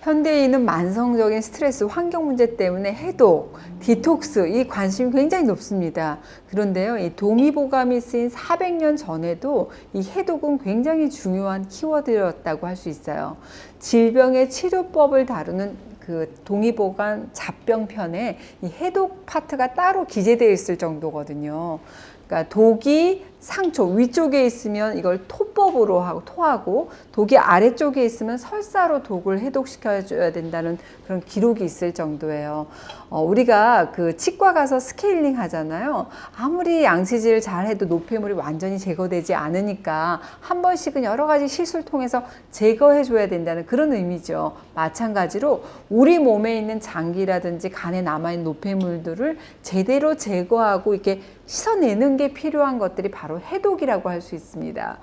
현대인은 만성적인 스트레스, 환경 문제 때문에 해독, 디톡스 이 관심이 굉장히 높습니다. 그런데요, 이 동의보감이 쓰인 400년 전에도 이 해독은 굉장히 중요한 키워드였다고 할 수 있어요. 질병의 치료법을 다루는 그 동의보감 잡병편에 이 해독 파트가 따로 기재되어 있을 정도거든요. 그러니까 독이 상초 위쪽에 있으면 이걸 토법으로 하고 토하고, 독이 아래쪽에 있으면 설사로 독을 해독시켜 줘야 된다는 그런 기록이 있을 정도예요. 우리가 그 치과 가서 스케일링 하잖아요. 아무리 양치질을 잘 해도 노폐물이 완전히 제거되지 않으니까 한 번씩은 여러 가지 실수를 통해서 제거해 줘야 된다는 그런 의미죠. 마찬가지로 우리 몸에 있는 장기라든지 간에 남아있는 노폐물들을 제대로 제거하고 이렇게 씻어내는 게 필요한 것들이 바로 해독이라고 할 수 있습니다.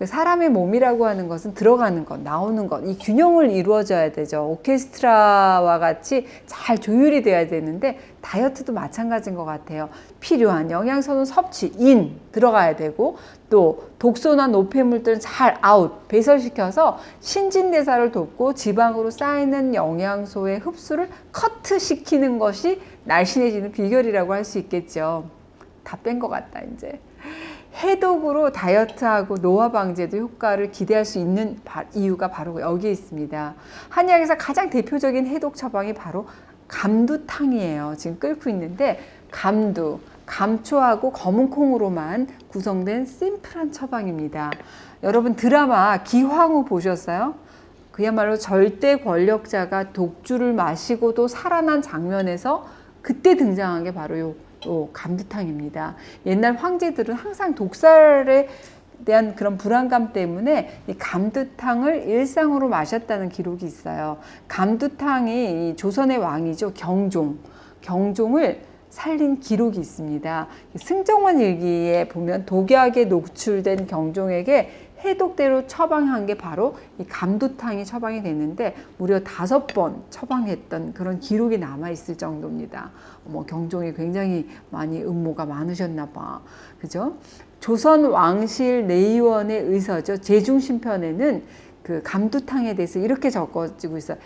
사람의 몸이라고 하는 것은 들어가는 것, 나오는 것, 이 균형을 이루어져야 되죠. 오케스트라와 같이 잘 조율이 돼야 되는데 다이어트도 마찬가지인 것 같아요. 필요한 영양소는 섭취, 인 들어가야 되고, 또 독소나 노폐물들은 잘 아웃, 배설시켜서 신진대사를 돕고 지방으로 쌓이는 영양소의 흡수를 커트시키는 것이 날씬해지는 비결이라고 할 수 있겠죠. 다 뺀 것 같다 이제. 해독으로 다이어트하고 노화 방제도 효과를 기대할 수 있는 이유가 바로 여기에 있습니다. 한의학에서 가장 대표적인 해독 처방이 바로 감두탕이에요. 지금 끓고 있는데 감두, 감초하고 검은 콩으로만 구성된 심플한 처방입니다. 여러분 드라마 기황후 보셨어요? 그야말로 절대 권력자가 독주를 마시고도 살아난 장면에서 그때 등장한 게 바로 감두탕입니다. 옛날 황제들은 항상 독살에 대한 그런 불안감 때문에 이 감두탕을 일상으로 마셨다는 기록이 있어요. 감두탕이 조선의 왕이죠. 경종을 살린 기록이 있습니다. 승정원 일기에 보면 독약에 노출된 경종에게 해독대로 처방한 게 바로 이 감두탕이 처방이 됐는데 무려 5번 처방했던 그런 기록이 남아 있을 정도입니다. 경종이 굉장히 많이 음모가 많으셨나 봐. 그죠? 조선 왕실 내의원의 의서죠. 제중신편에는 그 감두탕에 대해서 이렇게 적어지고 있어요.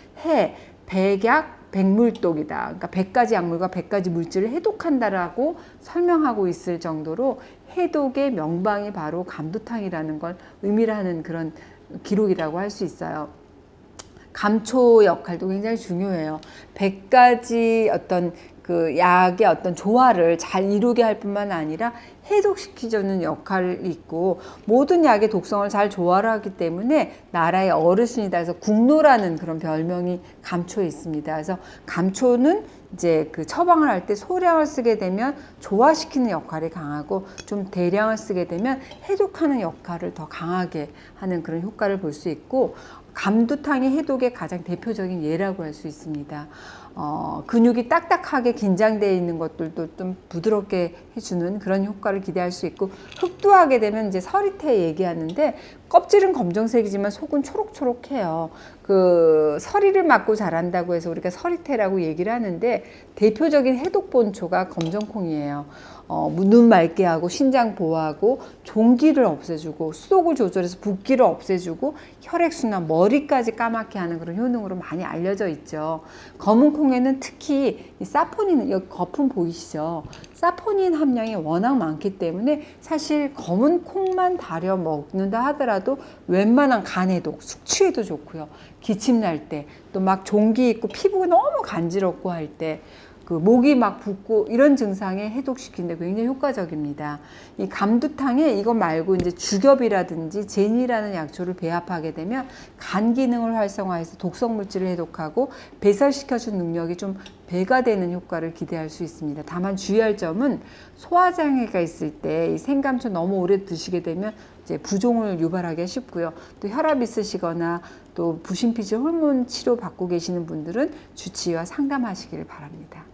백약, 백물독이다. 그러니까 100가지 약물과 100가지 물질을 해독한다라고 설명하고 있을 정도로 해독의 명방이 바로 감두탕이라는 걸 의미를 하는 그런 기록이라고 할 수 있어요. 감초 역할도 굉장히 중요해요. 100가지 어떤 그 약의 어떤 조화를 잘 이루게 할 뿐만 아니라 해독시키려는 역할이 있고, 모든 약의 독성을 잘 조화를 하기 때문에 나라의 어르신이다 해서 국노라는 그런 별명이 감초에 있습니다. 그래서 감초는 이제 그 처방을 할 때 소량을 쓰게 되면 조화시키는 역할이 강하고, 좀 대량을 쓰게 되면 해독하는 역할을 더 강하게 하는 그런 효과를 볼 수 있고, 감두탕이 해독의 가장 대표적인 예라고 할 수 있습니다. 근육이 딱딱하게 긴장되어 있는 것들도 좀 부드럽게 해주는 그런 효과를 기대할 수 있고, 흡두하게 되면 이제 서리태 얘기하는데 껍질은 검정색이지만 속은 초록초록해요. 그 서리를 맞고 자란다고 해서 우리가 서리태라고 얘기를 하는데 대표적인 해독 본초가 검정콩이에요. 눈 맑게 하고 신장 보호하고 종기를 없애주고 수독을 조절해서 붓기를 없애주고 혈액순환, 머리까지 까맣게 하는 그런 효능으로 많이 알려져 있죠. 검은 콩에는 특히 이 사포닌, 여기 거품 보이시죠? 사포닌 함량이 워낙 많기 때문에 사실 검은 콩만 달여 먹는다 하더라도 웬만한 간해독, 숙취에도 좋고요. 기침 날 때, 또 막 종기 있고 피부가 너무 간지럽고 할 때, 그 목이 막 붓고 이런 증상에 해독시키는데 굉장히 효과적입니다. 이 감두탕에 이거 말고 이제 주겹이라든지 제니라는 약초를 배합하게 되면 간 기능을 활성화해서 독성 물질을 해독하고 배설시켜준 능력이 좀 배가 되는 효과를 기대할 수 있습니다. 다만 주의할 점은 소화장애가 있을 때 이 생감초 너무 오래 드시게 되면 이제 부종을 유발하기 쉽고요. 또 혈압 있으시거나 또 부신피질 호르몬 치료 받고 계시는 분들은 주치의와 상담하시길 바랍니다.